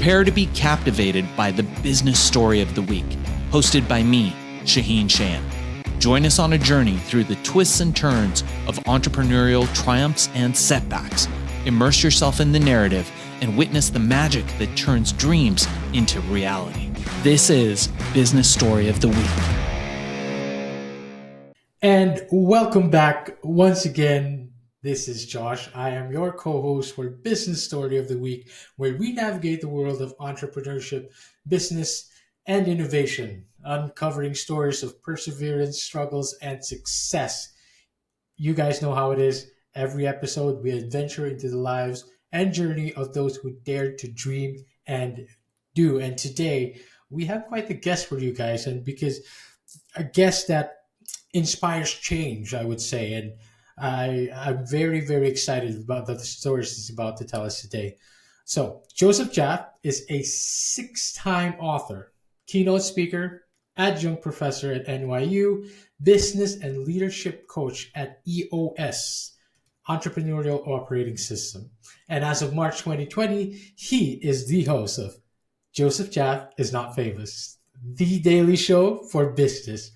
Prepare to be captivated by the business story of the week, hosted by me, Shaheen Shayan. Join us on a journey through the twists and turns of entrepreneurial triumphs and setbacks. Immerse yourself in the narrative and witness the magic that turns dreams into reality. This is Business Story of the Week. And welcome back once again. This is Josh. I am your co-host for Business Story of the Week, where we navigate the world of entrepreneurship, business, and innovation, uncovering stories of perseverance, struggles, and success. You guys know how it is. Every episode, we adventure into the lives and journey of those who dared to dream and do. And today, we have quite the guest for you guys, and because a guest that inspires change, I would say. And I'm very, very excited about the stories he's about to tell us today. So, Joseph Jaffe is a six-time author, keynote speaker, adjunct professor at NYU, business and leadership coach at EOS, Entrepreneurial Operating System. And as of March 2020, he is the host of Joseph Jaffe is Not Famous, the daily show for business.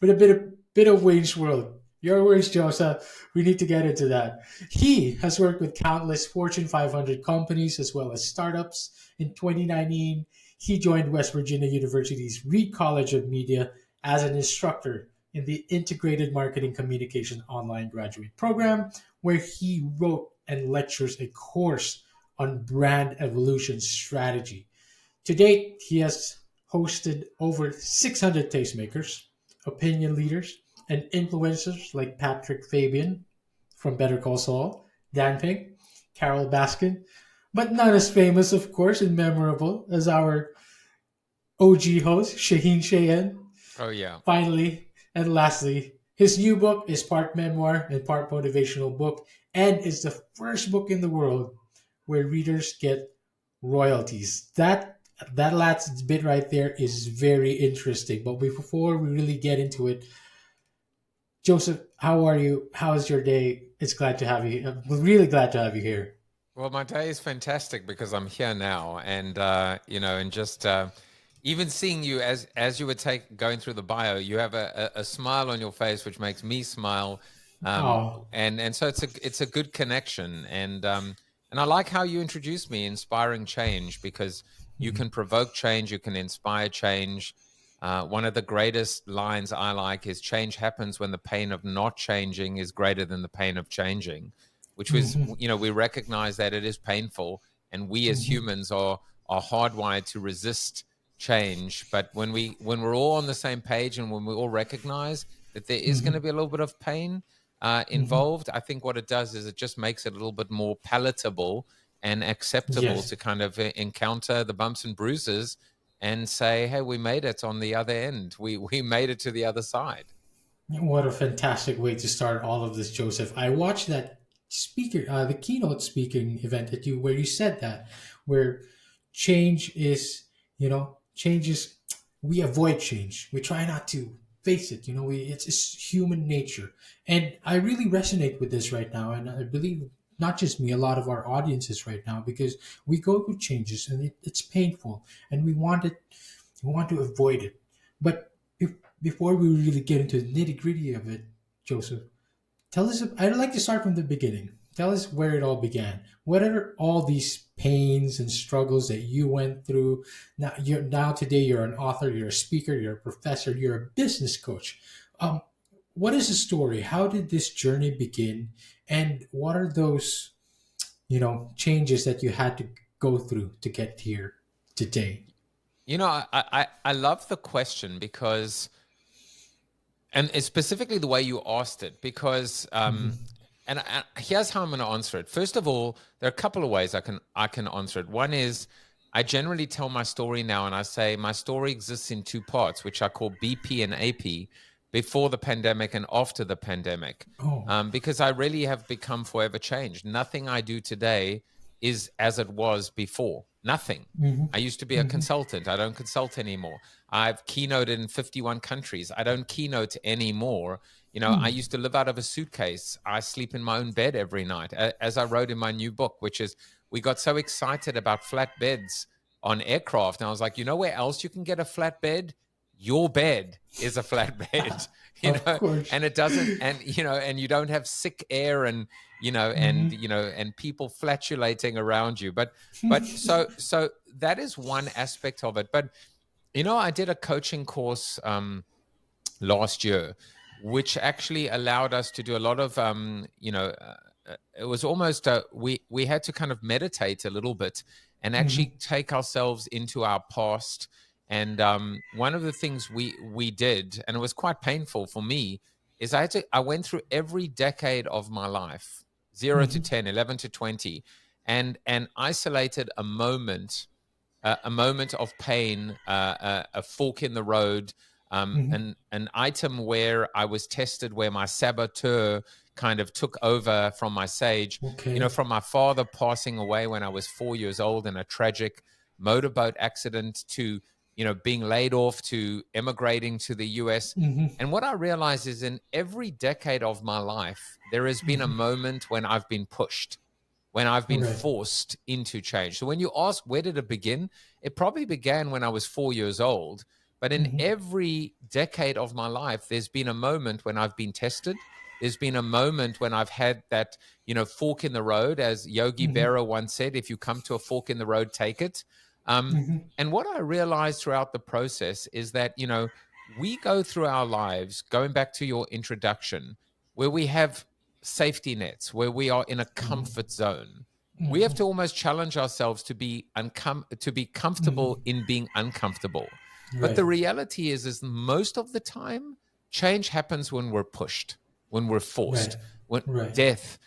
With a bit of Wayne's World. Your words, Joseph. We need to get into that. He has worked with countless Fortune 500 companies as well as startups. In 2019, he joined West Virginia University's Reed College of Media as an instructor in the Integrated Marketing Communication Online Graduate Program, where he wrote and lectures a course on brand evolution strategy. To date, he has hosted over 600 tastemakers, opinion leaders, and influencers like Patrick Fabian from Better Call Saul, Dan Pink, Carol Baskin, but not as famous, of course, and memorable as our OG host, Shaheen Shayan. Oh, yeah. Finally, and lastly, his new book is part memoir and part motivational book, and is the first book in the world where readers get royalties. That last bit right there is very interesting. But before we really get into it, Joseph, how are you? How is your day? It's glad to have you. I'm really glad to have you here. Well, my day is fantastic because I'm here now, and and just even seeing you as you were going through the bio, you have a smile on your face, which makes me smile, Oh, and so it's a good connection, and I like how you introduced me, inspiring change, because you can provoke change, you can inspire change. One of the greatest lines I like is change happens when the pain of not changing is greater than the pain of changing, which was, we recognize that it is painful, and we as humans are hardwired to resist change. But when we're all on the same page, and when we all recognize that there is going to be a little bit of pain involved, I think what it does is it just makes it a little bit more palatable and acceptable yes. to kind of encounter the bumps and bruises and say, hey, we made it on the other end. We made it to the other side. What a fantastic way to start all of this, Joseph. I watched that the keynote speaking event where you said that, where change is, we avoid change. We try not to face it. It's human nature. And I really resonate with this right now. And I believe not just me, a lot of our audiences right now, because we go through changes and it's painful and we want to avoid it. But before we really get into the nitty gritty of it, Joseph, tell us. I'd like to start from the beginning. Tell us where it all began. What are all these pains and struggles that you went through? Now today you're an author, you're a speaker, you're a professor, you're a business coach. Um, what is the story? How did this journey begin? And what are those, changes that you had to go through to get here today? I love the question because, and it's specifically the way you asked it, because and here's how I'm going to answer it. First of all, there are a couple of ways I can answer it. One is I generally tell my story now, and I say my story exists in two parts, which I call BP and AP, before the pandemic and after the pandemic, Oh, because I really have become forever changed. Nothing I do today is as it was before. Nothing. hmm I used to be a consultant. I don't consult anymore. I've keynoted in 51 countries. I don't keynote anymore. I used to live out of a suitcase. I sleep in my own bed every night, as I wrote in my new book, which is we got so excited about flat beds on aircraft. And I was like, you know where else you can get a flat bed? Your bed is a flat bed, Of course. and it doesn't, and and you don't have sick air, and Hmm. and people flatulating around you. But so that is one aspect of it. But I did a coaching course last year, which actually allowed us to do a lot of, it was almost we had to kind of meditate a little bit and actually Hmm. take ourselves into our past. And one of the things we did, and it was quite painful for me, is I went through every decade of my life, 0 to Hmm. 10, 11 to 20, and isolated a moment of pain, a fork in the road, Hmm. an item where I was tested, where my saboteur kind of took over from my sage. Okay. From my father passing away when I was 4 years old in a tragic motorboat accident, to being laid off, to emigrating to the US. Hmm. And what I realized is, in every decade of my life, there has been a moment when I've been pushed, when I've been Right. forced into change. So when you ask where did it begin, it probably began when I was 4 years old. But in Hmm. every decade of my life, there's been a moment when I've been tested. There's been a moment when I've had that, fork in the road, as Yogi Hmm. Berra once said, if you come to a fork in the road, take it. Um, Hmm. and what I realized throughout the process is that, we go through our lives, going back to your introduction, where we have safety nets, where we are in a comfort zone. We have to almost challenge ourselves to be comfortable Hmm. in being uncomfortable. But Right. the reality is most of the time, change happens when we're pushed, when we're Right. forced, when Right. death,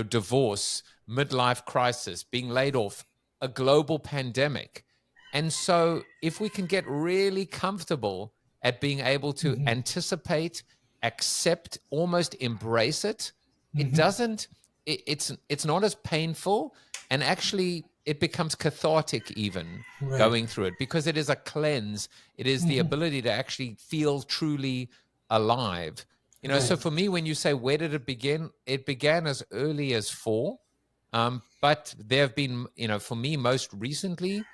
divorce, midlife crisis, being laid off, a global pandemic. And so, if we can get really comfortable at being able to Hmm. anticipate, accept, almost embrace it, it Hmm. doesn't it's not as painful, and actually it becomes cathartic even Right. going through it, because it is a cleanse. It is the Hmm. ability to actually feel truly alive. So Right. for me, when you say where did it begin, it began as early as 4. But there have been, for me, most recently,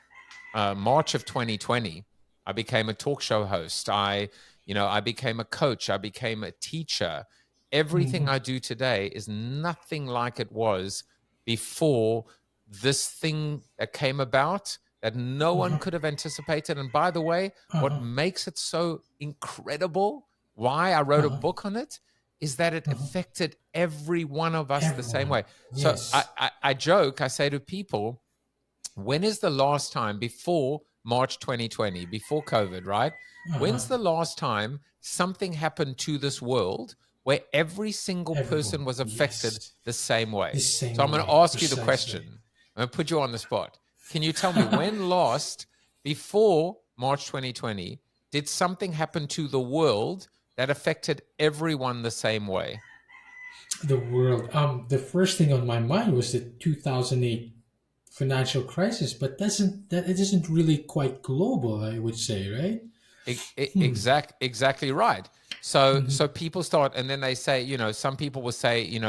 March of 2020, I became a talk show host. I became a coach. I became a teacher. Everything Hmm. I do today is nothing like it was before this thing that came about, that no one Uh-huh. could have anticipated. And by the way, what Uh-huh. makes it so incredible, why I wrote a Uh-huh. book on it, is that it Uh-huh. affected every one of us the same Everyone. way. So I, Yes. I, I joke, I say to people, when is the last time before March 2020, before COVID, right? Uh-huh. When's the last time something happened to this world where every single person Everyone. was affected Yes. the same The way? So I'm same going to way. ask you the Precisely. question. I'm going to put you on the spot. Can you tell me, when last, before March 2020, did something happen to the world that affected everyone the same way? The world. The first thing on my mind was the 2008 financial crisis, but doesn't that it isn't really quite global, I would say, right? Exactly right. So Hmm. people start, and then they say, some people will say,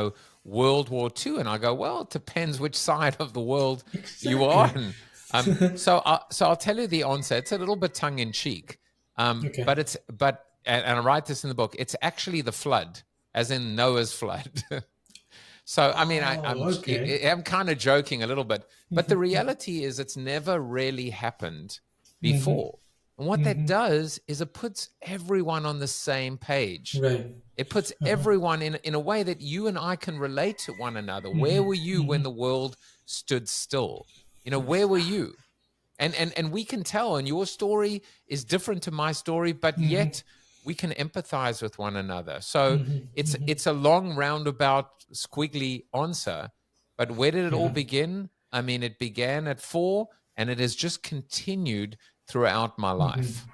World War II, and I go, well, it depends which side of the world you are Exactly. on. So I'll tell you the answer. It's a little bit tongue in cheek, Okay. but I write this in the book. It's actually the flood, as in Noah's flood. So I mean, Oh, okay. I'm kind of joking a little bit, but the reality is it's never really happened Hmm. before. And what that Hmm. does is it puts everyone on the same page. Right. It puts Uh-huh. everyone in a way that you and I can relate to one another. Where Hmm. were you when Hmm. the world stood still? Where were you? And we can tell, and your story is different to my story, but Hmm. yet we can empathize with one another. So Hmm. Hmm. it's a long roundabout squiggly answer, but where did it all Yeah. begin? I mean, it began at 4, and it has just continued throughout my life. Hmm.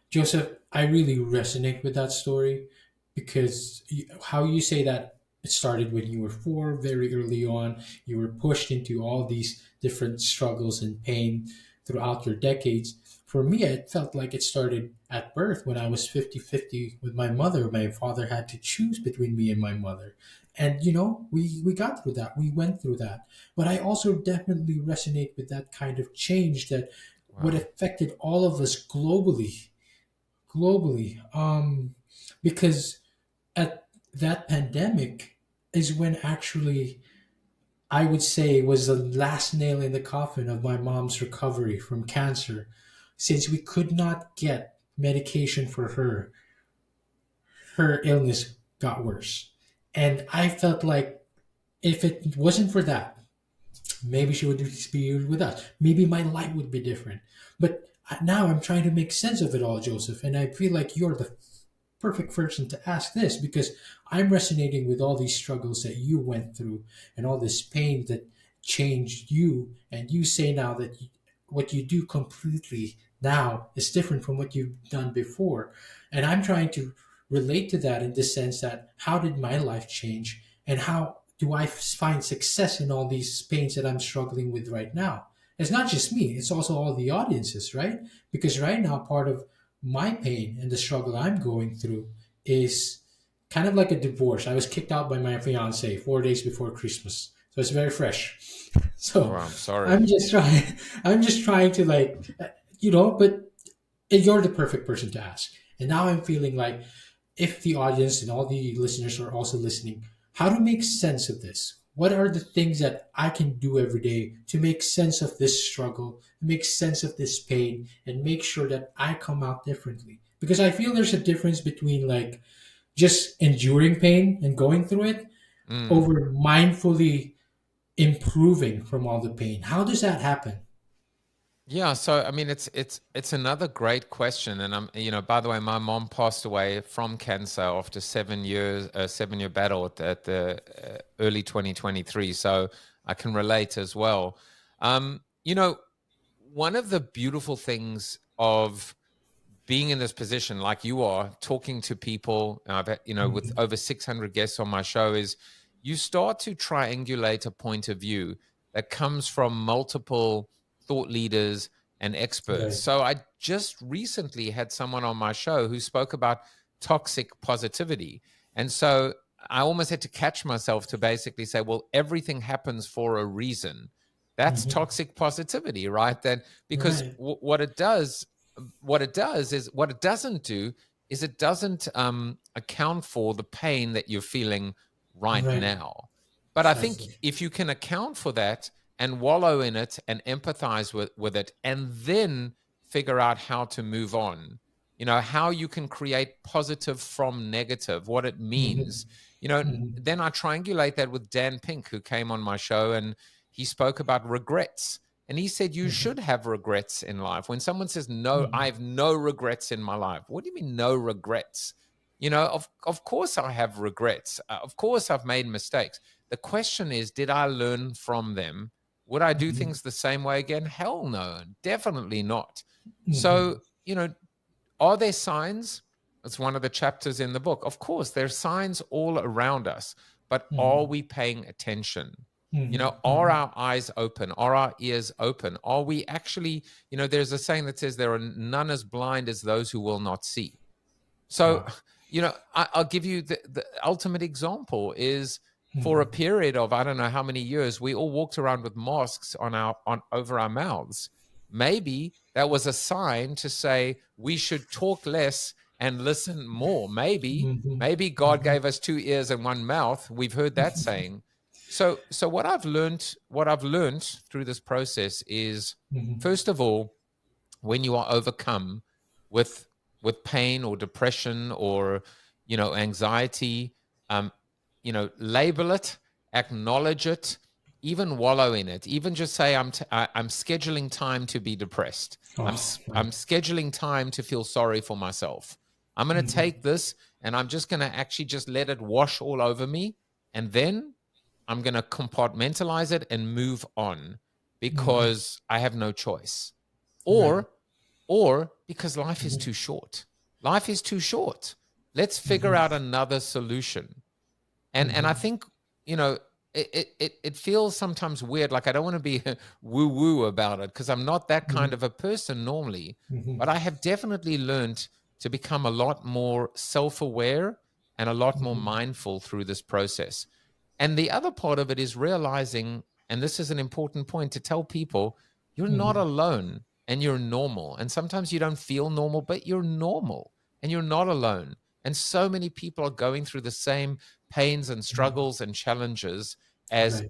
Joseph, I really resonate with that story because how you say that it started when you were 4, very early on. You were pushed into all these different struggles and pain throughout your decades. For me, it felt like it started at birth when I was 50-50 with my mother. My father had to choose between me and my mother. And, we got through that. We went through that. But I also definitely resonate with that kind of change that what Wow. affected all of us globally, because at that pandemic is when actually I would say was the last nail in the coffin of my mom's recovery from cancer. Since we could not get medication for her illness got worse. And I felt like if it wasn't for that, maybe she would be with us. Maybe my life would be different. But now I'm trying to make sense of it all, Joseph. And I feel like you're the perfect person to ask this because I'm resonating with all these struggles that you went through and all this pain that changed you. And you say now that what you do completely now is different from what you've done before. And I'm trying to relate to that in the sense that how did my life change and how do I find success in all these pains that I'm struggling with right now? It's not just me, it's also all the audiences, right? Because right now, part of my pain and the struggle I'm going through is kind of like a divorce. I was kicked out by my fiance 4 days before Christmas, so it's very fresh. Oh, So I'm sorry. I'm just trying. I'm just trying to but you're the perfect person to ask. And now I'm feeling like if the audience and all the listeners are also listening, how to make sense of this? What are the things that I can do every day to make sense of this struggle, make sense of this pain, and make sure that I come out differently? Because I feel there's a difference between like just enduring pain and going through it Mm. over mindfully improving from all the pain. How does that happen? Yeah, so I mean, it's another great question, and by the way, my mom passed away from cancer after 7 years, a 7 year battle at the early 2023. So I can relate as well. Um, you know, one of the beautiful things of being in this position like you are talking to people with Mhm. over 600 guests on my show is you start to triangulate a point of view that comes from multiple thought leaders and experts. Right. So I just recently had someone on my show who spoke about toxic positivity, and so I almost had to catch myself to basically say, well, everything happens for a reason. That's Hmm. toxic positivity, right? That because Right. what it doesn't do is it doesn't account for the pain that you're feeling right Right. now. But I think That's if you can account for that and wallow in it and empathize with it and then figure out how to move on, how you can create positive from negative, what it hmm means, hmm then I triangulate that with Dan Pink, who came on my show, and he spoke about regrets. And he said, you hmm should have regrets in life. When someone says, no, I hmm have no regrets in my life, what do you mean, no regrets? Of course I have regrets. Of course I've made mistakes. The question is, did I learn from them? Would I do hmm things the same way again? Hell no, definitely not. hmm So, are there signs? It's one of the chapters in the book. Of course, there are signs all around us, but are hmm we paying attention? Are hmm our eyes open? Are our ears open? Are we actually, there's a saying that says there are none as blind as those who will not see. So, Wow. I'll give you the ultimate example is for a hmm period of I don't know how many years, we all walked around with masks on over our mouths. Maybe that was a sign to say we should talk less and listen more. Maybe God hmm gave us two ears and one mouth. We've heard that saying. So what I've learned through this process is, hmm first of all, when you are overcome with pain or depression or anxiety, um label it, acknowledge it, even wallow in it, even just say I'm scheduling time to be depressed. Oh, I'm right. scheduling time to feel sorry for myself. I'm going to hmm take this and I'm just going to actually just let it wash all over me, and then I'm going to compartmentalize it and move on hmm because I have no choice. Right. Or because life is hmm too short. Life is too short. Let's figure hmm out another solution. And I hmm think, you know, it feels sometimes weird. Like I don't want to be woo woo about it because I'm not that kind Mhm. of a person normally. But Mhm. I have definitely learned to become a lot more self aware and a lot more Mhm. mindful through this process. And the other part of it is realizing, and this is an important point to tell people, you're not Mhm. alone and you're normal. And sometimes you don't feel normal, but you're normal and you're not alone. And so many people are going through the same pains and Mhm. struggles and challenges as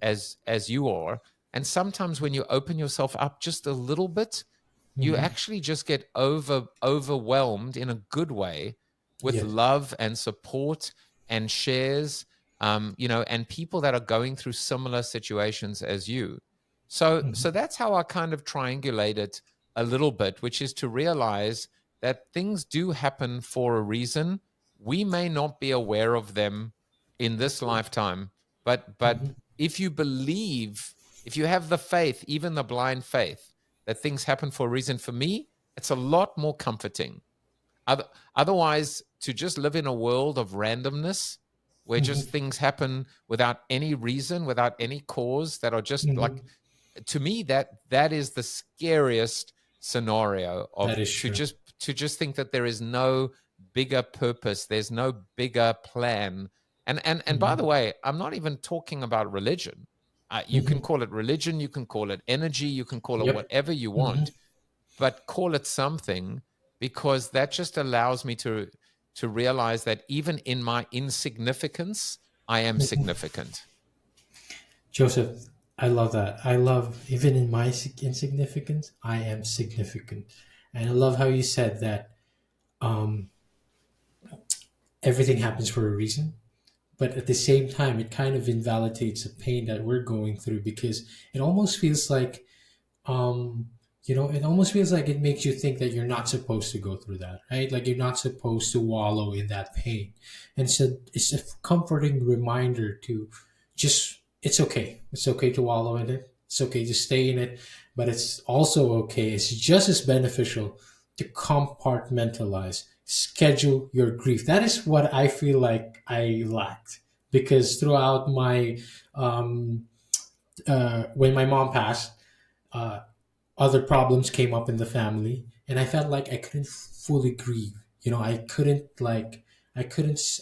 Right. you are. And sometimes when you open yourself up just a little bit, you Mhm. actually just get overwhelmed in a good way with Yes. love and support and shares, and people that are going through similar situations as you. So Mhm. that's how I kind of triangulate it a little bit, which is to realize that things do happen for a reason. We may not be aware of them in this lifetime, but Mhm. if you believe, if you have the faith, even the blind faith, that things happen for a reason, for me, it's a lot more comforting. Otherwise, to just live in a world of randomness where just Mhm. things happen without any reason, without any cause, that are just like, Mhm. to me, that is the scariest scenario, That of is true. to just think that there is no bigger purpose, there's no bigger plan. And by the Mhm. way, I'm not even talking about religion. You can Mhm. call it religion, you can call it energy, you can call it Yep. whatever you Mhm. want, but call it something, because that just allows me to realize that even in my insignificance, I am Mhm. significant. Joseph, I love that. I love, even in my insignificance, I am significant. And I love how you said that um, everything happens for a reason. But at the same time, it kind of invalidates the pain that we're going through, because it almost feels like, um, it almost feels like it makes you think that you're not supposed to go through that, right? Like you're not supposed to wallow in that pain. And so it's a comforting reminder to just, it's okay. It's okay to wallow in it. It's okay to stay in it, but it's also okay. It's just as beneficial to compartmentalize, schedule your grief. That is what I feel like I lacked, because throughout my, um, when my mom passed, uh, other problems came up in the family, and I felt like I couldn't fully grieve. I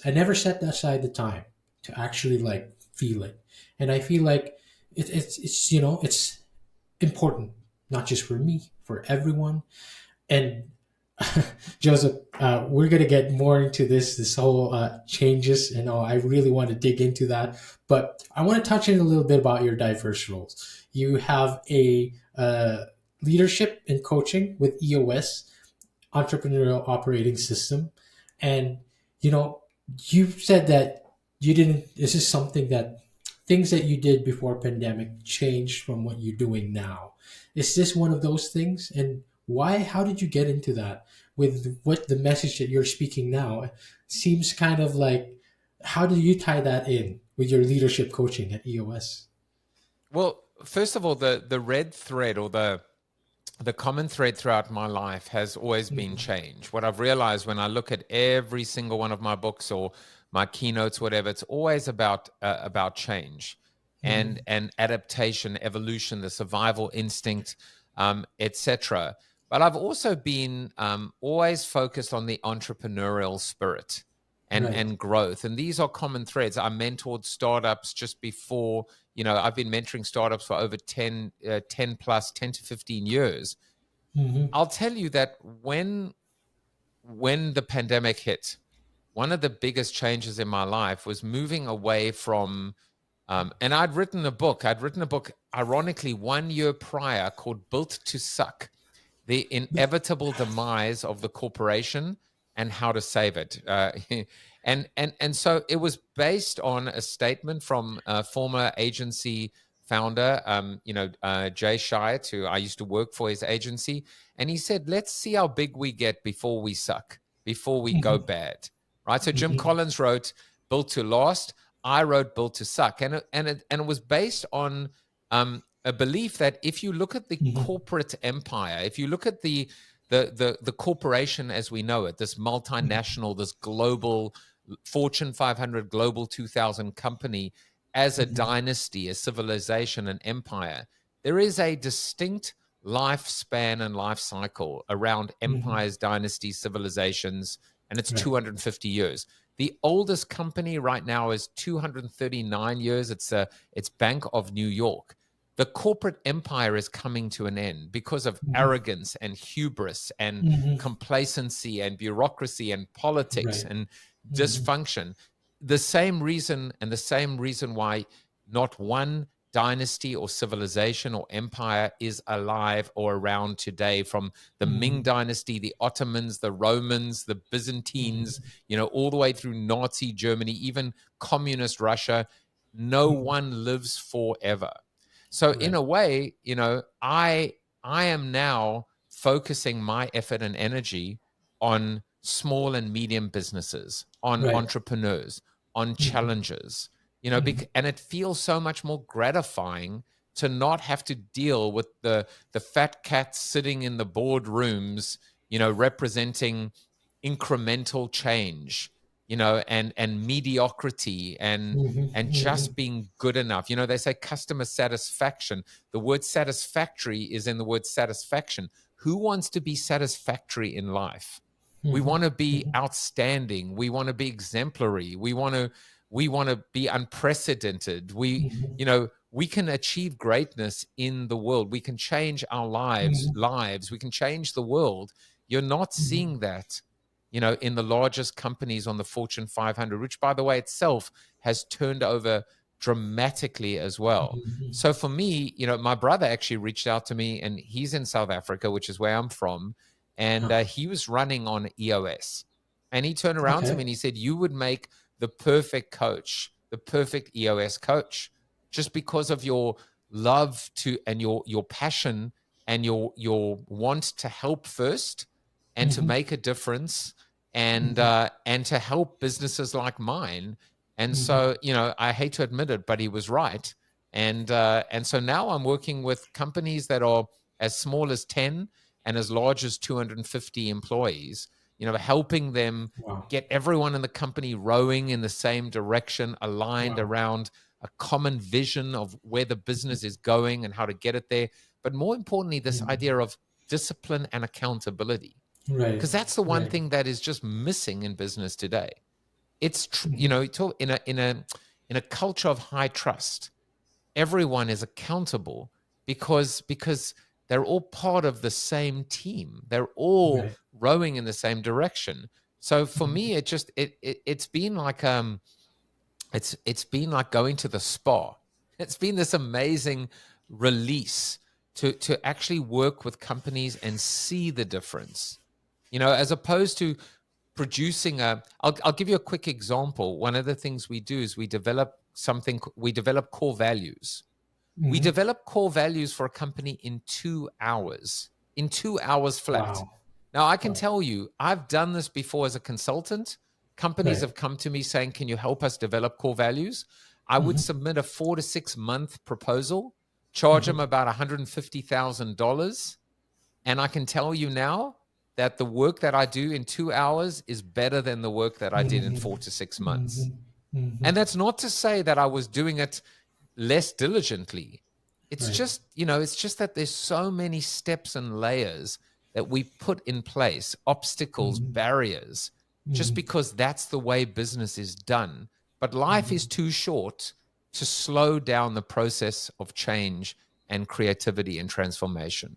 never set aside the time to actually like feel it. And I feel like it's important, not just for me, for everyone. And Joseph, we're gonna get more into this whole changes, and I really want to dig into that. But I want to touch in a little bit about your diverse roles. You have a leadership and coaching with EOS, Entrepreneurial Operating System, and you know you said that you didn't. This is something that things that you did before pandemic changed from what you're doing now. Is this one of those things? And why? How did you get into that? With what the message that you're speaking now seems kind of like, how do you tie that in with your leadership coaching at EOS? Well, first of all, the red thread, or the common thread throughout my life, has always been Mhm. change. What I've realized when I look at every single one of my books or my keynotes, whatever, it's always about change and Mhm. adaptation, evolution, the survival instinct, etc. But I've also been always focused on the entrepreneurial spirit Right. and growth. And these are common threads. I mentored startups just before, I've been mentoring startups for over 10 plus 10 to 15 years. Hmm. I'll tell you that when the pandemic hit, one of the biggest changes in my life was moving away from, and I'd written a book, ironically, 1 year prior, called Built to Suck: The Inevitable Demise of the Corporation and How to Save It. And so it was based on a statement from a former agency founder, Jay Shyatt, who I used to work for his agency. And he said, let's see how big we get before we suck, before we go Hmm. bad. Right. So Jim Hmm. Collins wrote Built to Last. I wrote Built to Suck. And it was based on a belief that if you look at the Hmm. corporate empire, if you look at the corporation as we know it, this multinational, this global Fortune 500, global 2000 company, as a Mhm. dynasty, a civilization, an empire, there is a distinct lifespan and life cycle around Mhm. empires, dynasties, civilizations, and it's Right. 250 years. The oldest company right now is 239 years. It's Bank of New York. The corporate empire is coming to an end because of Mhm. arrogance and hubris and Mhm. complacency and bureaucracy and politics Right. and Mhm. dysfunction. The same reason why not one dynasty or civilization or empire is alive or around today, from the Ming Mhm. dynasty, the Ottomans, the Romans, the Byzantines, Mhm. all the way through Nazi Germany, even communist Russia. No Mhm. one lives forever. So in Right. a way, I am now focusing my effort and energy on small and medium businesses, on Right. entrepreneurs, on Mhm. challengers, Mhm. and it feels so much more gratifying to not have to deal with the fat cats sitting in the boardrooms, representing incremental change, and mediocrity Mhm. and just Mhm. being good enough. They say customer satisfaction. The word satisfactory is in the word satisfaction. Who wants to be satisfactory in life? We Mhm. want to be Mhm. outstanding. We want to be exemplary. We want to be unprecedented. Mhm. We can achieve greatness in the world. We can change our lives. Mhm. Lives. We can change the world. You're not Mhm. seeing that, in the largest companies on the Fortune 500, which, by the way, itself has turned over dramatically as well. Mhm. So for me, my brother actually reached out to me, and he's in South Africa, which is where I'm from, and Ah, he was running on EOS, and he turned around to me okay. and he said, "You would make the perfect coach, the perfect EOS coach, just because of your love to and your passion and your want to help first and to Mhm. make a difference Mhm. and to help businesses like mine." And Mhm. so, I hate to admit it, but he was right. And so now I'm working with companies that are as small as 10 and as large as 250 employees, helping them Wow. get everyone in the company rowing in the same direction, aligned Wow. around a common vision of where the business is going and how to get it there. But more importantly, this Mhm. idea of discipline and accountability, Right. because that's the one Right. thing that is just missing in business today. It's Mhm. in a culture of high trust, everyone is accountable because they're all part of the same team. They're all Right. rowing in the same direction. So for Mhm. me, it's been like it's been like going to the spa. It's been this amazing release to actually work with companies and see the difference. As opposed to producing I'll give you a quick example. One of the things we do is we develop core values. We Mhm. develop core values for a company in 2 hours, in 2 hours flat. Wow. Now, I can Wow. tell you, I've done this before as a consultant. Companies Right. have come to me saying, "Can you help us develop core values?" I would Mhm. submit a 4 to 6 month proposal, charge them Mhm. about $150,000. And I can tell you now that the work that I do in 2 hours is better than the work that I did in Mhm. 4 to 6 months. Mhm. Mhm. And that's not to say that I was doing it less diligently. Right. It's just that there's so many steps and layers that we put in place, obstacles, Mhm. barriers, just Mhm. because that's the way business is done. But life is Mhm. too short to slow down the process of change and creativity and transformation.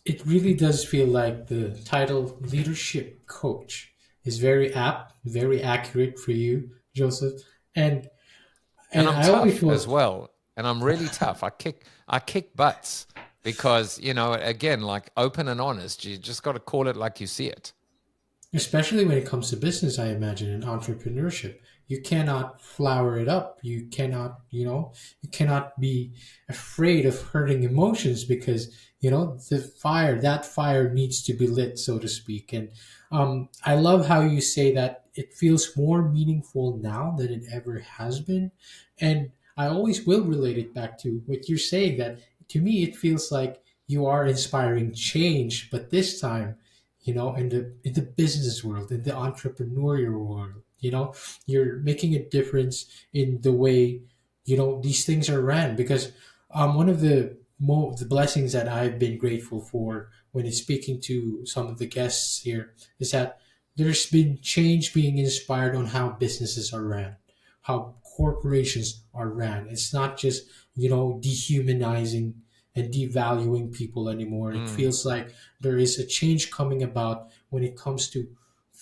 It really does feel like the title leadership coach is very apt, very accurate for you, Joseph. And And and I'm I always tough feel, as well. And I'm really tough. I kick butts because, again, like open and honest, you just got to call it like you see it. especially when it comes to business, I imagine, and entrepreneurship, you cannot flower it up. You cannot, you cannot be afraid of hurting emotions because, that fire needs to be lit, so to speak. And I love how you say that it feels more meaningful now than it ever has been. And I always will relate it back to what you're saying, that to me, it feels like you are inspiring change, but this time, in the business world, in the entrepreneurial world, You know, you're making a difference in the way, these things are ran. Because one of the blessings that I've been grateful for when it's speaking to some of the guests here is that there's been change being inspired on how businesses are ran, how corporations are ran. It's not just, dehumanizing and devaluing people anymore. It Mm. feels like there is a change coming about when it comes to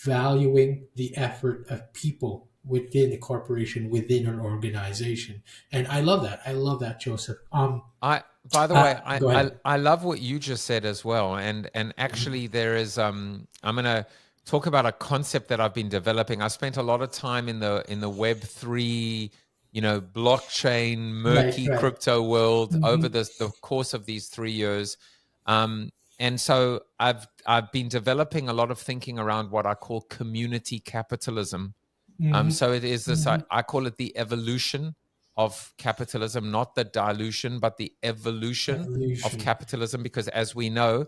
valuing the effort of people within a corporation, within an organization. And I love that. I love that, Joseph. By the way, Go ahead. I love what you just said as well. And actually there is I'm gonna talk about a concept that I've been developing. I spent a lot of time in the Web3, blockchain, Right, murky right. crypto world over Mm-hmm. the course of these 3 years. Um, and so I've been developing a lot of thinking around what I call community capitalism. Mm-hmm. So it is this, Mm-hmm. I call it the evolution of capitalism, not the dilution, but the evolution of Evolution. capitalism. Because as we know,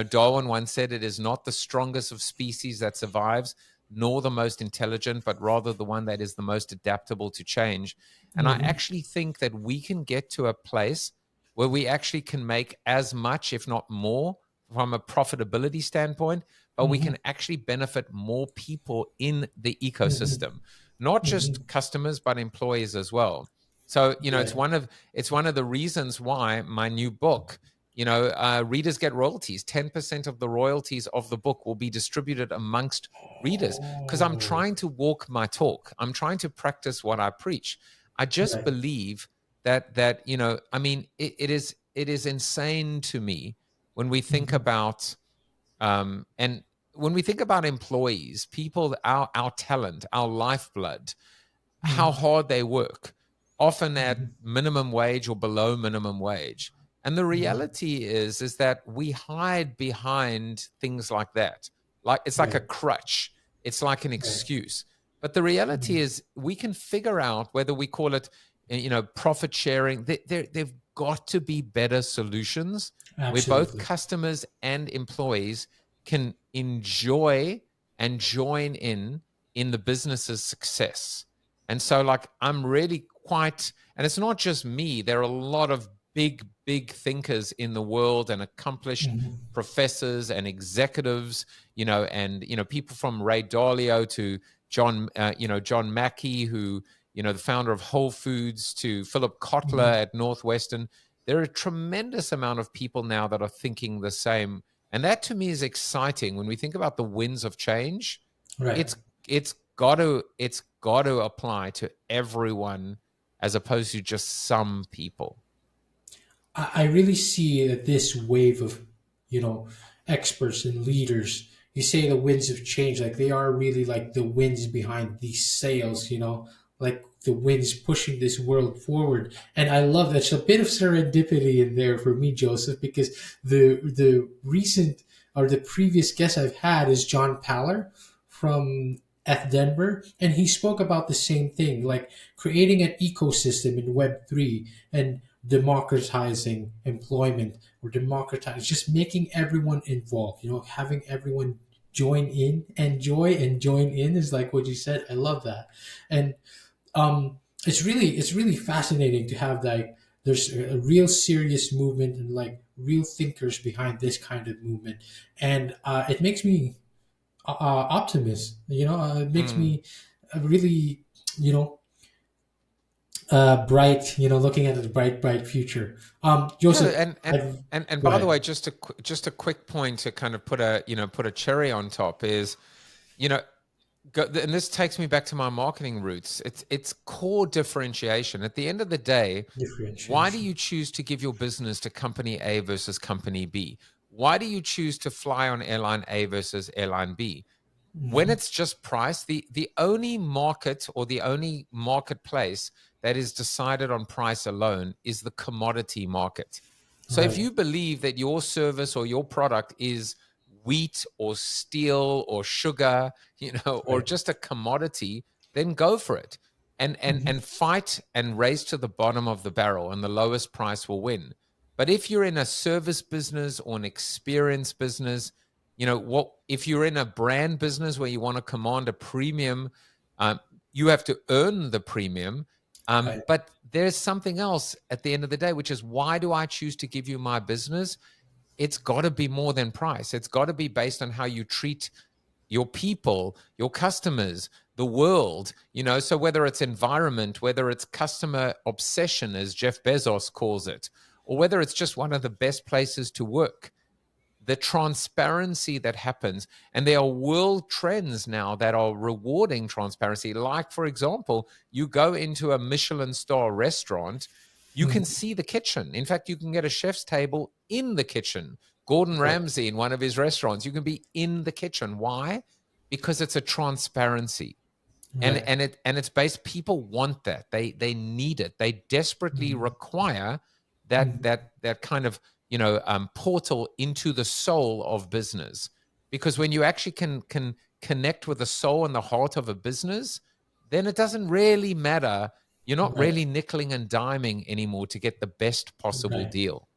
Darwin once said it is not the strongest of species that survives, nor the most intelligent, but rather the one that is the most adaptable to change. And I Mm-hmm. actually think that we can get to a place where we actually can make as much, if not more, from a profitability standpoint, but we Mm-hmm. can actually benefit more people in the Mm-hmm. ecosystem, not Mm-hmm. just customers, but employees as well. So, it's Right. one of the reasons why my new book, readers get royalties. 10% of the royalties of the book will be distributed amongst readers, because I'm Oh, trying to walk my talk. I'm trying to practice what I preach. I just right. believe that I mean, it is insane to me when we think Mm-hmm. about and when we think about employees, people, our talent, our lifeblood, how Mm-hmm. hard they work, often at Mm-hmm. minimum wage or below minimum wage. And the Mm-hmm. reality is that we hide behind things like that. Like it's like a Right. crutch. It's like an Right. excuse. But the reality Mm-hmm. is we can figure out whether we call it, profit sharing. There've got to be better solutions where both Absolutely. customers and employees can enjoy and join in the business's success. And so, like, I'm really quite, and it's not just me, there are a lot of big thinkers in the world and accomplished Mm-hmm. professors and executives, and, people from Ray Dalio to John Mackey, who, the founder of Whole Foods, to Philip Kotler Mm-hmm. at Northwestern. There are a tremendous amount of people now that are thinking the same. And that to me is exciting when we think about the winds of change. Right. It's got to apply to everyone as opposed to just some people. I really see that this wave of, you know, experts and leaders. You say the winds of change, like they are really like the winds behind these sails, like the winds pushing this world forward. And I love that's a bit of serendipity in there for me, Joseph, because the recent or the previous guest I've had is John Paller from F Denver, and he spoke about the same thing, like creating an ecosystem in Web3 and democratizing employment or democratize just making everyone involved, having everyone join in, enjoy and join in is like what you said. I love that. And it's really fascinating to have like there's a real serious movement and like real thinkers behind this kind of movement. And it makes me optimist, it makes Mm. me really, you know bright, looking at the bright future. No, Joseph, and go by the ahead. way, just a quick point to kind of put a cherry on top is, you know and this takes me back to my marketing roots. It's core differentiation. At the end of the day, why do Differentiation. you choose to give your business to company A versus company B? Why do you choose to fly on airline A versus airline B? When Hmm. it's just price, the only market or the only marketplace that is decided on price alone is the commodity market. So if Right. you believe that your service or your product is wheat or steel or sugar, or Right. just a commodity, then go for it. And Hmm. fight and race to the bottom of the barrel, and the lowest price will win. But if you're in a service business or an experience business, what if you're in a brand business where you want to command a premium Um, you have to earn the premium. Right. But there's something else at the end of the day, which is, why do I choose to give you my business? It's got to be more than price. It's got to be based on how you treat your people, your customers, the world, so whether it's environment, whether it's customer obsession, as Jeff Bezos calls it, or whether it's just one of the best places to work, the transparency that happens. And there are world trends now that are rewarding transparency. Like, for example, you go into a Michelin star restaurant, you can Mhm. see the kitchen. In fact, you can get a chef's table in the kitchen. Gordon Correct. Ramsay, in one of his restaurants, you can be in the kitchen. Why? Because it's a transparency. and Right. and it and it's based, people want that, they need it, they desperately Mhm. require that Mhm. that kind of portal into the soul of business. Because when you actually can connect with the soul and the heart of a business, then it doesn't really matter. You're not Right. really nickeling and diming anymore to get the best possible Right. deal.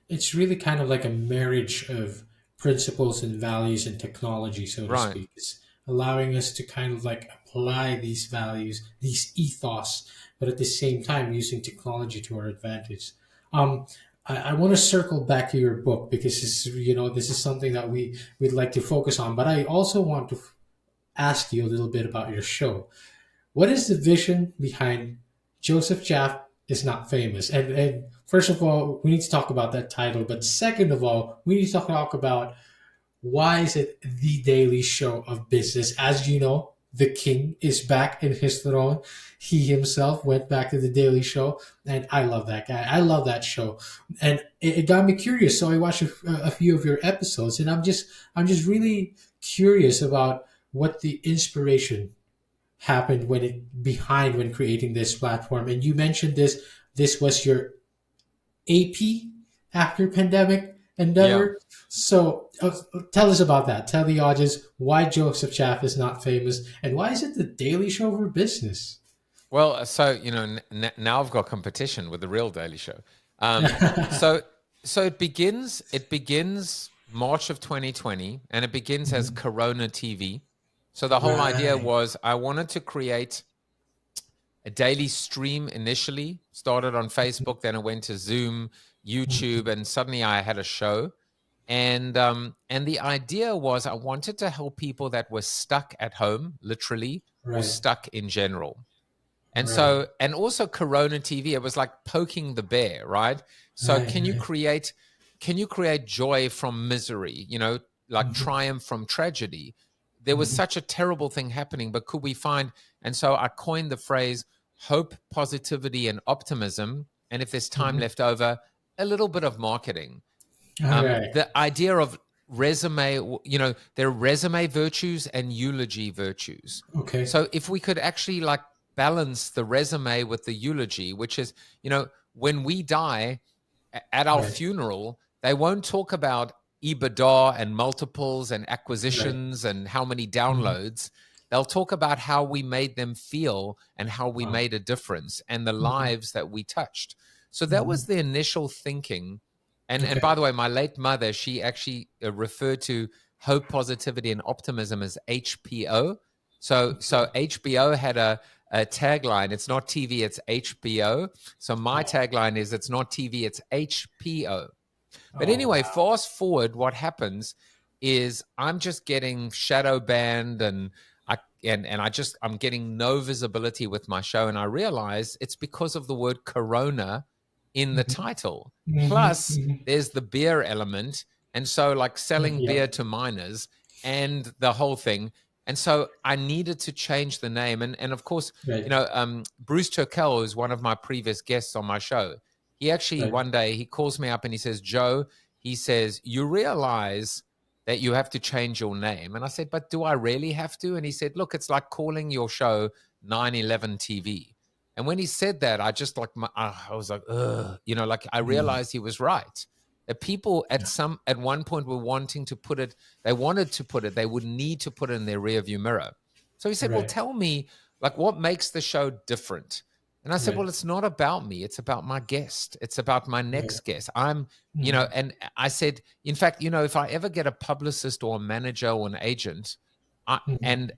It's really kind of like a marriage of principles and values and technology, so to Right. speak. It's allowing us to kind of like apply these values, these ethos, but at the same time using technology to our advantage. Um, I want to circle back to your book because this is something that we'd like to focus on. But I also want to ask you a little bit about your show. What is the vision behind Joseph Jaffe is Not Famous? And first of all, we need to talk about that title. But second of all, we need to talk about why is it the daily show of business? As you know, the king is back in his throne. He himself went back to the Daily Show, and I love that guy. I love that show, and it got me curious. So I watched a few of your episodes, and I'm just really curious about what the inspiration happened when creating this platform. And you mentioned this was your AP after pandemic Yeah. endeavor. So tell us about that. Tell the audience why Joseph Chaff is not famous and why is it the Daily Show for business? Well, so now I've got competition with the real Daily Show. So it begins March of 2020, and it begins as Mhm. Corona TV. So the whole idea Right. was, I wanted to create a daily stream. Initially started on Facebook, then it went to Zoom, YouTube, Mhm. and suddenly I had a show. And the idea was, I wanted to help people that were stuck at home, literally, or Right. stuck in general. And Right. so, and also Corona TV, it was like poking the bear, right? So Right. can you create joy from misery, like Mhm. triumph from tragedy? There was Mhm. such a terrible thing happening, but could we find, and so I coined the phrase hope, positivity, and optimism. And if there's time Mhm. left over, a little bit of marketing. All right. The idea of resume, there are resume virtues and eulogy virtues. Okay. So if we could actually like balance the resume with the eulogy, which is, when we die, at our Right. funeral, they won't talk about EBITDA and multiples and Right. acquisitions and how many Mhm. downloads. They'll talk about how we made them feel and how we Wow. made a difference and the Mhm. lives that we touched. So that was Mhm. the initial thinking. And by Okay. the way, my late mother, she actually referred to hope, positivity, and optimism as HPO. So HBO had a tagline. It's not TV, it's HBO. So my Oh. tagline is, it's not TV, it's HPO. But Oh anyway, wow. fast forward, what happens is I'm just getting shadow banned, I'm getting no visibility with my show. And I realize it's because of the word Corona in the Mhm. title. Mhm. Plus, Mhm. there's the beer element. And so, like, selling beer Yep. to minors and the whole thing. And so I needed to change the name. And of course, Right. Bruce Turkel, who's one of my previous guests on my show, he actually Right. one day he calls me up and he says, Joe, he says, you realize that you have to change your name. And I said, but do I really have to? And he said, look, it's like calling your show 911 TV. And when he said that, I just like, I was like, ugh, like I Mm. realized he was right. That people Yeah. at one point were wanting to put it, they wanted to put it, they would need to put it in their rearview mirror. So he said, well, Right. tell me, like, what makes the show different? And I said, Right. well, it's not about me. It's about my guest. It's about my Right. next guest. Mm. And I said, in fact, if I ever get a publicist or a manager or an agent, Mhm. and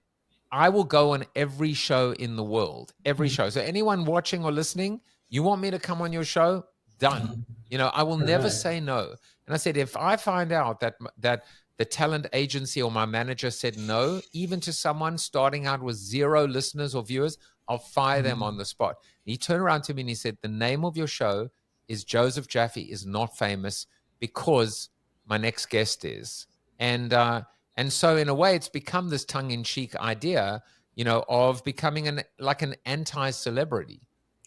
I will go on every show in the world, every show. So anyone watching or listening, you want me to come on your show? Done. I will never Correct. say no. And I said, if I find out that the talent agency or my manager said no, even to someone starting out with 0 listeners or viewers, I'll fire them on the spot. And he turned around to me and he said, the name of your show is Joseph Jaffe is Not Famous because my next guest is. And so in a way, it's become this tongue-in-cheek idea, of becoming an anti-celebrity,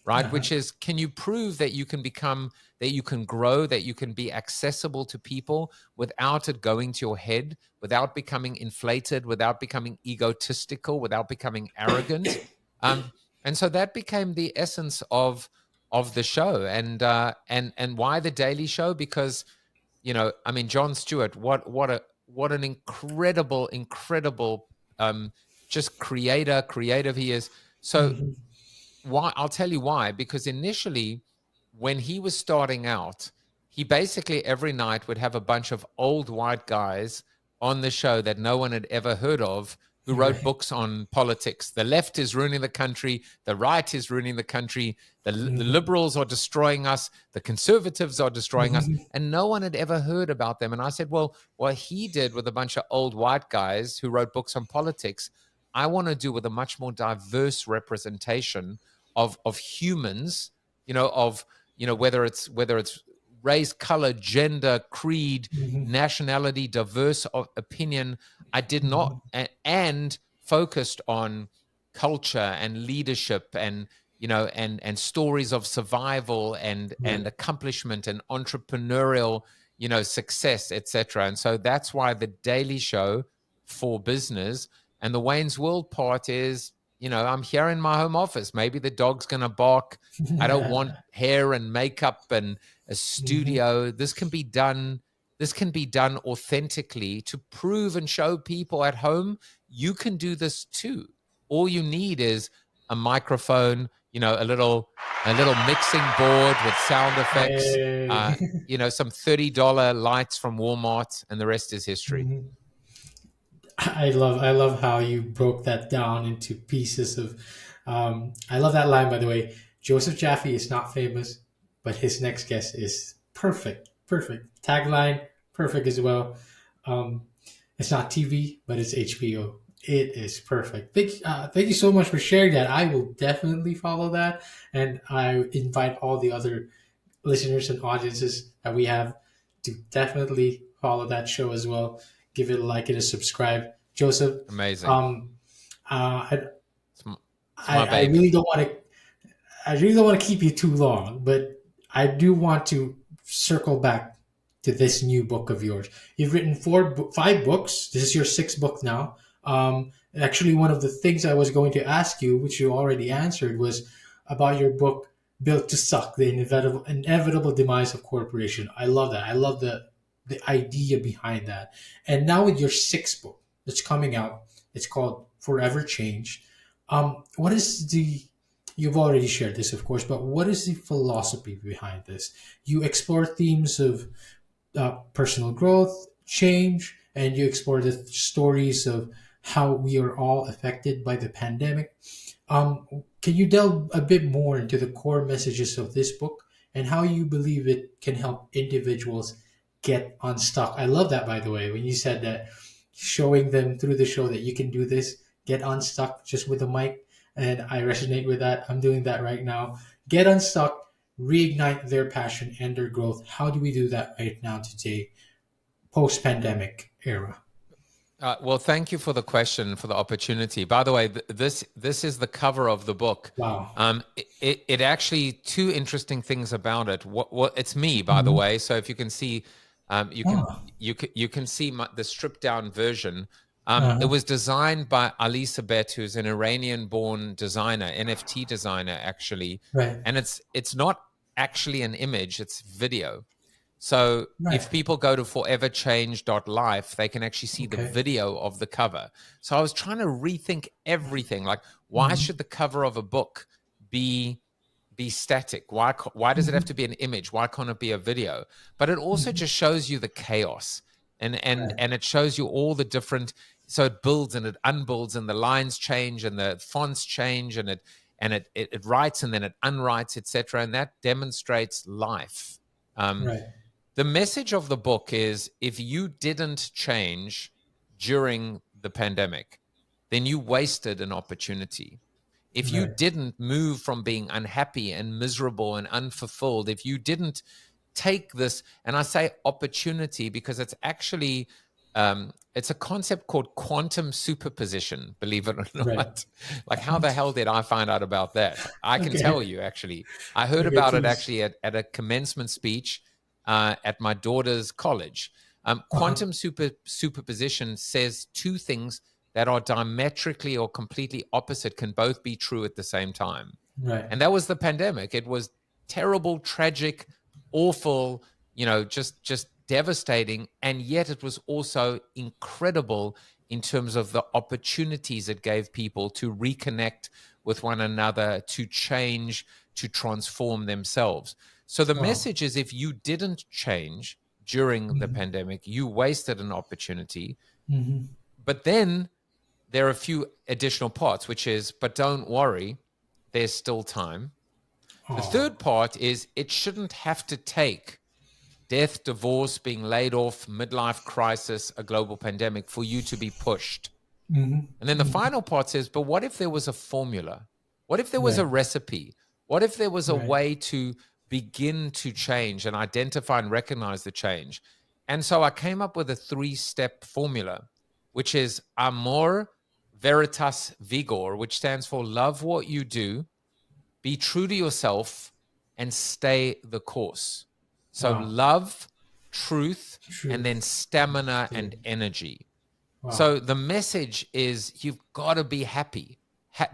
right? Uh-huh. Which is, can you prove that you can grow, that you can be accessible to people without it going to your head, without becoming inflated, without becoming egotistical, without becoming arrogant. And so that became the essence of the show. And why the Daily Show? Because, Jon Stewart, what an incredible just creative he is. So Mhm. why? I'll tell you why. Because initially, when he was starting out, he basically every night would have a bunch of old white guys on the show that no one had ever heard of, who wrote Right. books on politics. The left is ruining the country. The right is ruining the country. The Mhm. liberals are destroying us. The conservatives are destroying us. Mhm. And no one had ever heard about them. And I said, well, what he did with a bunch of old white guys who wrote books on politics, I want to do with a much more diverse representation of humans, whether it's race, color, gender, creed, Mhm. nationality, diverse of opinion. I did not, Mhm. and focused on culture and leadership, and and stories of survival and Right. accomplishment and entrepreneurial success, etc. And so that's why the Daily Show for business, and the Wayne's World part is, I'm here in my home office. Maybe the dog's going to bark. I don't want hair and makeup and a Mhm. studio. This can be done. This can be done authentically to prove and show people at home you can do this too. All you need is a microphone, a little mixing board with sound effects, Hey. some $30 lights from Walmart, and the rest is history. Mhm. I love how you broke that down into pieces of. I love that line, by the way. Joseph Jaffe is not famous, but his next guest is perfect. Perfect tagline, perfect as well. Um, it's not TV, but it's HBO. It is perfect. Thank you so much for sharing that. I will definitely follow that, and I invite all the other listeners and audiences that we have to definitely follow that show as well. Give it a like and a subscribe. Joseph, Amazing. um, I, It's my I baby. really don't want to. I really don't want to keep you too long, but I do want to circle back to this new book of yours. You've written 5 books. This is your 6th book now. Actually, one of the things I was going to ask you, which you already answered, was about your book "Built to Suck: The Inevitable Demise of Corporation." I love that. I love the idea behind that. And now with your 6th book that's coming out, it's called "Forever Change." What is the You've already shared this, of course, but what is the philosophy behind this? You explore themes of personal growth, change, and you explore the stories of how we are all affected by the pandemic. Can you delve a bit more into the core messages of this book and how you believe it can help individuals get unstuck? I love that, by the way, when you said that, showing them through the show that you can do this, get unstuck just with a mic. And I resonate with that. I'm doing that right now. Get unstuck, reignite their passion and their growth. How do we do that right now today, post pandemic era? Well, thank you for the question, for the opportunity. By the way, this is the cover of the book. Wow. It actually, two interesting things about it. What it's me, by the Mhm. way. So if you can see, you can Oh, you can see the stripped down version. It uh-huh. was designed by Ali Sabet, who's an Iranian-born designer, NFT designer, actually, Right. and it's not actually an image; it's video. So Right. if people go to foreverchange.life, they can actually see the Okay. video of the cover. So I was trying to rethink everything. Like, why Mhm. should the cover of a book be static? Why does it have Mhm. to be an image? Why can't it be a video? But it also Mhm. just shows you the chaos. And Right. and it shows you all the different, so it builds and it unbuilds, and the lines change and the fonts change, and it writes and then it unwrites, etc. And that demonstrates life. Right. The message of the book is, if you didn't change during the pandemic, then you wasted an opportunity. If you Right. didn't move from being unhappy and miserable and unfulfilled, if you didn't take this, and I say opportunity because it's actually it's a concept called quantum superposition, believe it or Right. not. Like, how the hell did I find out about that? I can tell Okay. you, actually. I heard Okay, about it please. actually at a commencement speech at my daughter's college. Uh-huh. Quantum superposition says two things that are diametrically or completely opposite can both be true at the same time. Right. And that was the pandemic. It was terrible, tragic, awful, just devastating. And yet it was also incredible in terms of the opportunities it gave people to reconnect with one another, to change, to transform themselves. So the Wow. message is, if you didn't change during the Mm-hmm. pandemic, you wasted an opportunity. Mm-hmm. But then there are a few additional parts, which is, but don't worry, there's still time. The Oh. third part is, it shouldn't have to take death, divorce, being laid off, midlife crisis, a global pandemic for you to be pushed. Mm-hmm. And then the Mm-hmm. final part says, but what if there was a formula? What if there was Right. a recipe? What if there was a Right. way to begin to change and identify and recognize the change? And so I came up with a 3-step formula, which is Amor Veritas Vigor, which stands for love what you do, be true to yourself, and stay the course. So Wow. love, truth, and then Truth. stamina and Stay. energy. Wow. So the message is, you've got to be happy.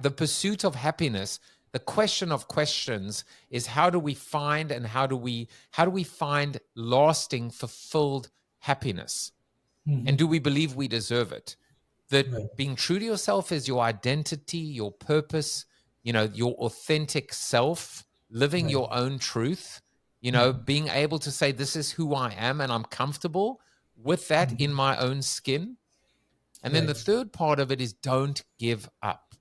The pursuit of happiness, the question of questions is, how do we find and how do we find lasting, fulfilled happiness? Mm-hmm. And do we believe we deserve it? That Right. being true to yourself is your identity, your purpose, your authentic self, living Right. your own truth, Mm-hmm. being able to say, this is who I am and I'm comfortable with that in Mm-hmm. my own skin. And then the Right. third part of it is, don't give up.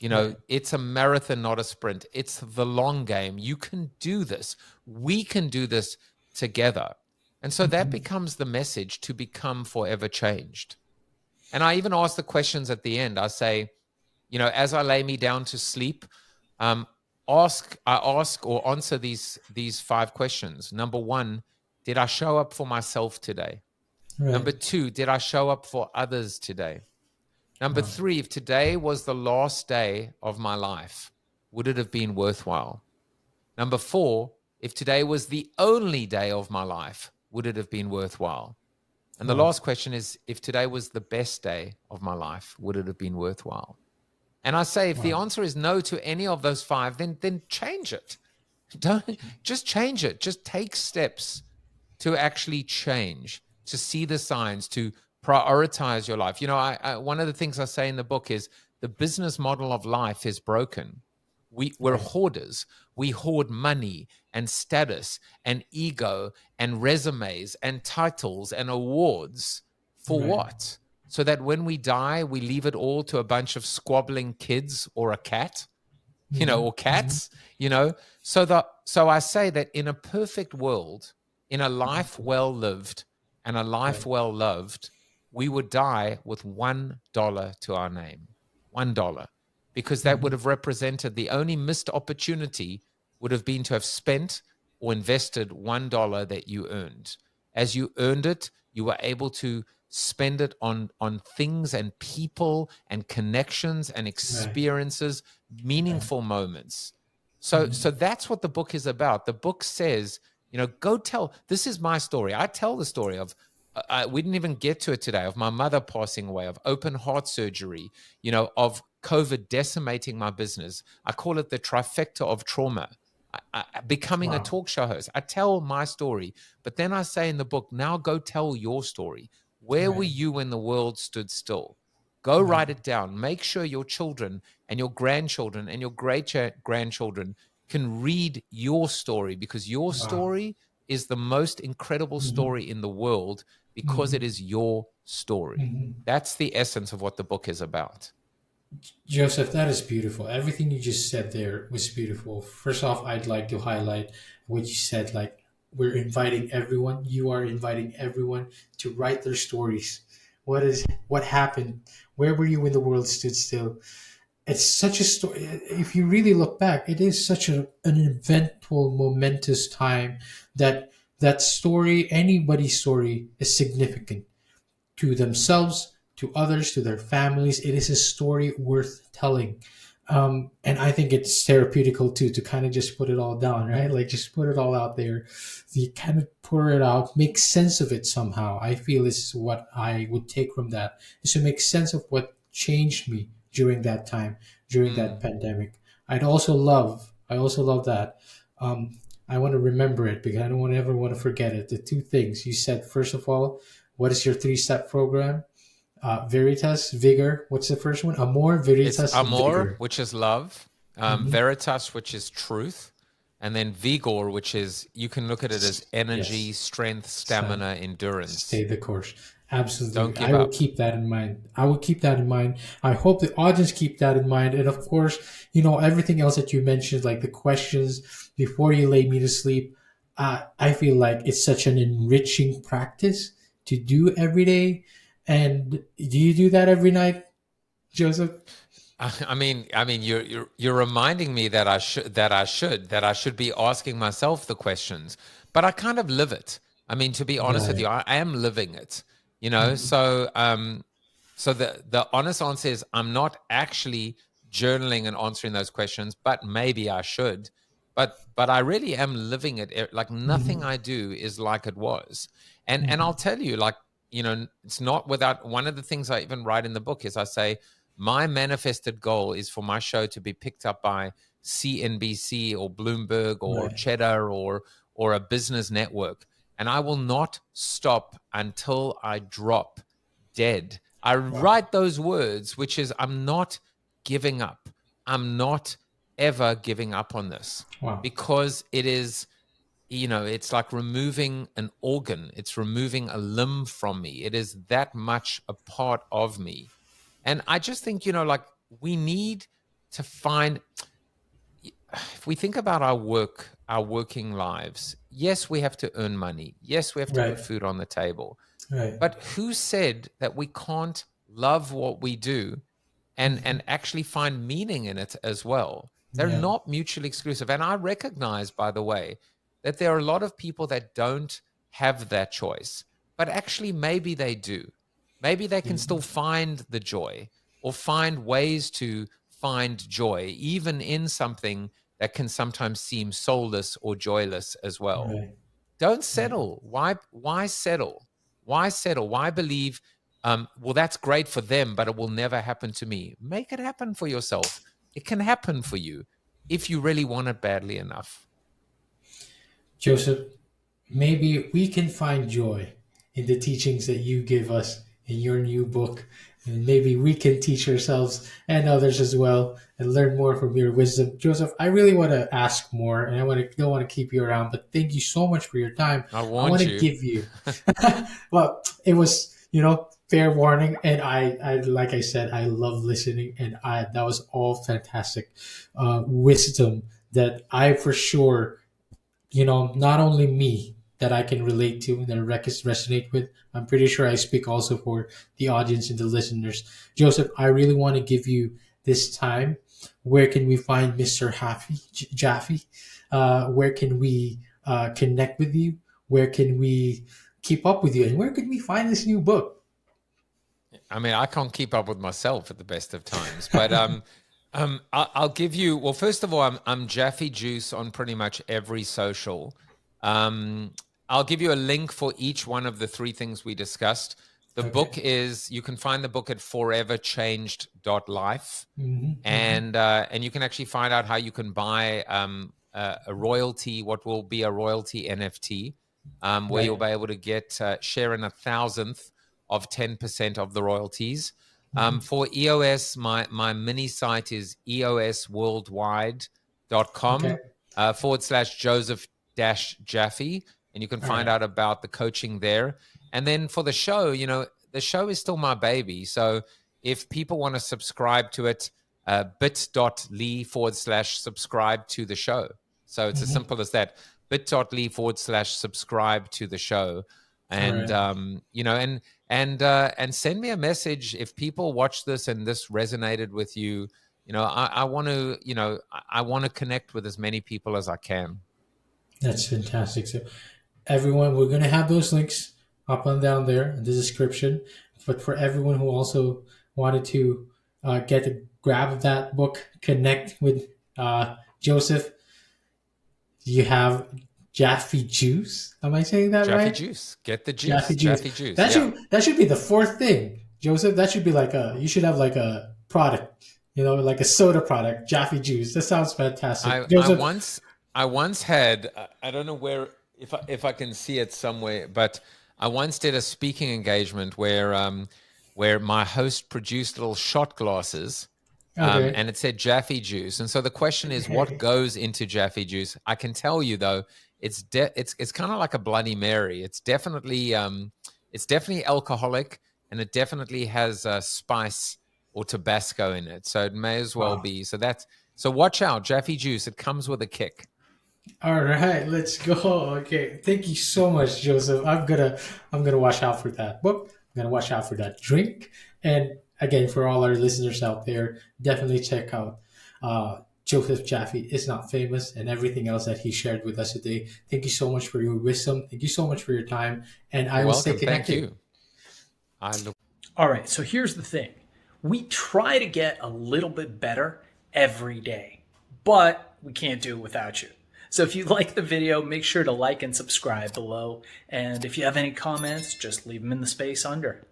Right. It's a marathon, not a sprint. It's the long game. You can do this. We can do this together. And so that Mm-hmm. becomes the message, to become forever changed. And I even ask the questions at the end. I say, as I lay me down to sleep, um, I ask or answer these 5 questions. Number 1, did I show up for myself today? Right. Number 2, did I show up for others today? Number Wow. 3, if today was the last day of my life, would it have been worthwhile? Number 4, if today was the only day of my life, would it have been worthwhile? And the Wow. last question is, if today was the best day of my life, would it have been worthwhile? And I say, if the Wow. answer is no to any of those 5, then change it. Don't just change it. Just take steps to actually change, to see the signs, to prioritize your life. One of the things I say in the book is, the business model of life is broken. We're Right. hoarders. We hoard money and status and ego and resumes and titles and awards. For Right. what? So that when we die, we leave it all to a bunch of squabbling kids or a cat, Mm-hmm. or Mm-hmm. cats, so I say that in a perfect world, in a life well lived and a life Right. well loved, we would die with $1 to our name. $1. Because that Mm-hmm. would have represented, the only missed opportunity would have been to have spent or invested $1 that you earned. As you earned it, you were able to spend it on things and people and connections and Right. experiences, Right. meaningful moments. So Mm-hmm. so that's what the book is about. The book says, go tell. This is my story. I tell the story of, we didn't even get to it today, of my mother passing away, of open heart surgery, of COVID decimating my business. I call it the trifecta of trauma. Becoming a Wow. talk show host. I tell my story, but then I say in the book, now go tell your story. Where were Right. you when the world stood still? Go Right. write it down. Make sure your children and your grandchildren and your great grandchildren can read your story, because your Wow. story is the most incredible Mm-hmm. story in the world, because it is your story. Mhm. That's the essence of what the book is about. Joseph, that is beautiful. Everything you just said there was beautiful. First off, I'd like to highlight what you said, like we're inviting everyone, you are inviting everyone to write their stories. What happened? Where were you when the world stood still? It's such a story. If you really look back, it is such an eventful, momentous time that that story, anybody's story, is significant to themselves, to others, to their families. It is a story worth telling. And I think it's therapeutical too, to kind of just put it all down, right? Like just put it all out there. You kind of pour it out, make sense of it somehow. I feel this is what I would take from that, is to make sense of what changed me during that time, during that pandemic. I also love that. I want to remember it because I don't want to ever want to forget it. The two things you said, first of all, what is your three-step program? Veritas, vigor. What's the first one? Amor, It's veritas, amor, vigor. which is love, Hmm. veritas, which is truth, and then vigor, which is, you can look at it as energy, Yes. strength, So stamina, endurance. stay the course. Don't Absolutely. give I will up. keep that in mind. I will keep that in mind. I hope the audience keep that in mind. And of course, everything else that you mentioned, like the questions before you lay me to sleep, I feel like it's such an enriching practice to do every day. And do you do that every night, Joseph? I mean, you're reminding me that I should be asking myself the questions, but I kind of live it. I mean, to be honest with Right. you, I am living it. You know, Mhm. so the honest answer is I'm not actually journaling and answering those questions, but maybe I should. But I really am living it. Like nothing Mhm. I do is like it was. And I'll Mhm. tell you, like, it's not without, one of the things I even write in the book is I say my manifested goal is for my show to be picked up by CNBC or Bloomberg or Right. Cheddar or a business network, and I will not stop until I drop dead. I Wow. write those words, which is I'm not giving up. I'm not ever giving up on this, Wow. because it is, it's like removing an organ, it's removing a limb from me. It is that much a part of me. And I just think, like, we need to find, if we think about our work, our working lives, yes, we have to earn money. Yes, we have to put Right. food on the table. Right. But who said that we can't love what we do and Mhm. actually find meaning in it as well? They're Yeah. not mutually exclusive. And I recognize, by the way, that there are a lot of people that don't have that choice, but actually maybe they do. Maybe they can still Mhm. find the joy, or find ways to find joy, even in something that can sometimes seem soulless or joyless as well. Right. Don't Right. settle. Why settle? Why settle? Why believe, well, that's great for them, but it will never happen to me? Make it happen for yourself. It can happen for you if you really want it badly enough. Joseph, maybe we can find joy in the teachings that you give us in your new book. And maybe we can teach ourselves and others as well and learn more from your wisdom. Joseph, I really want to ask more and don't want to keep you around, but thank you so much for your time. I I want warned to you. give you, well, it was, fair warning. And like I said, I love listening and that was all fantastic wisdom that I for sure not only me that I can relate to and that resonate with. I'm pretty sure I speak also for the audience and the listeners. Joseph, I really want to give you this time. Where can we find Mr. Jaffe? Where can we connect with you? Where can we keep up with you? And where can we find this new book? I mean, I can't keep up with myself at the best of times, but I'll give you. Well, first of all, I'm Jaffe Juice on pretty much every social. Um, I'll give you a link for each one of the three things we discussed. The book Okay. is, you can find the book at foreverchanged.life, Hmm. and you can actually find out how you can buy a royalty, what will be a royalty NFT, where you'll Right. be able to get share in 1,000th of 10% of the royalties. Hmm. For EOS, my mini site is eosworldwide.com Okay. /Joseph Jaffe, and you can All find right. out about the coaching there. And then for the show, the show is still my baby. So if people want to subscribe to it, bit.ly/subscribe to the show. So it's as simple as that. bit.ly/subscribe to the show. And, Right. and send me a message if people watch this and this resonated with you. I want to, I want to connect with as many people as I can. That's fantastic. So, everyone, we're going to have those links up and down there in the description. But for everyone who also wanted to get a grab of that book, connect with Joseph, you have Jaffe Juice. Am I saying that Jaffe right? Juice. Get the Jaffe juice. Juice. Jaffe Juice. That Yeah. should be the fourth thing, Joseph. That should be like you should have like a product, like a soda product, Jaffe Juice. That sounds fantastic, I Joseph. once had, I don't know where, if I can see it somewhere, but I once did a speaking engagement where my host produced little shot glasses, Okay. and it said Jaffe Juice. And so the question is, what goes into Jaffe Juice? I can tell you though, it's kind of like a Bloody Mary. It's definitely alcoholic, and it definitely has spice or Tabasco in it. So it may as well Wow. be. So watch out, Jaffe Juice. It comes with a kick. All right, let's go. Okay, thank you so much, Joseph. I'm gonna watch out for that book. I'm gonna watch out for that drink. And again, for all our listeners out there, definitely check out Joseph Jaffe is Not Famous and everything else that he shared with us today. Thank you so much for your wisdom. Thank you so much for your time, and I You're will stay welcome. Thank connected. you. I look. All right, so here's the thing. We try to get a little bit better every day, but we can't do it without you. So if you like the video, make sure to like and subscribe below. And if you have any comments, just leave them in the space under.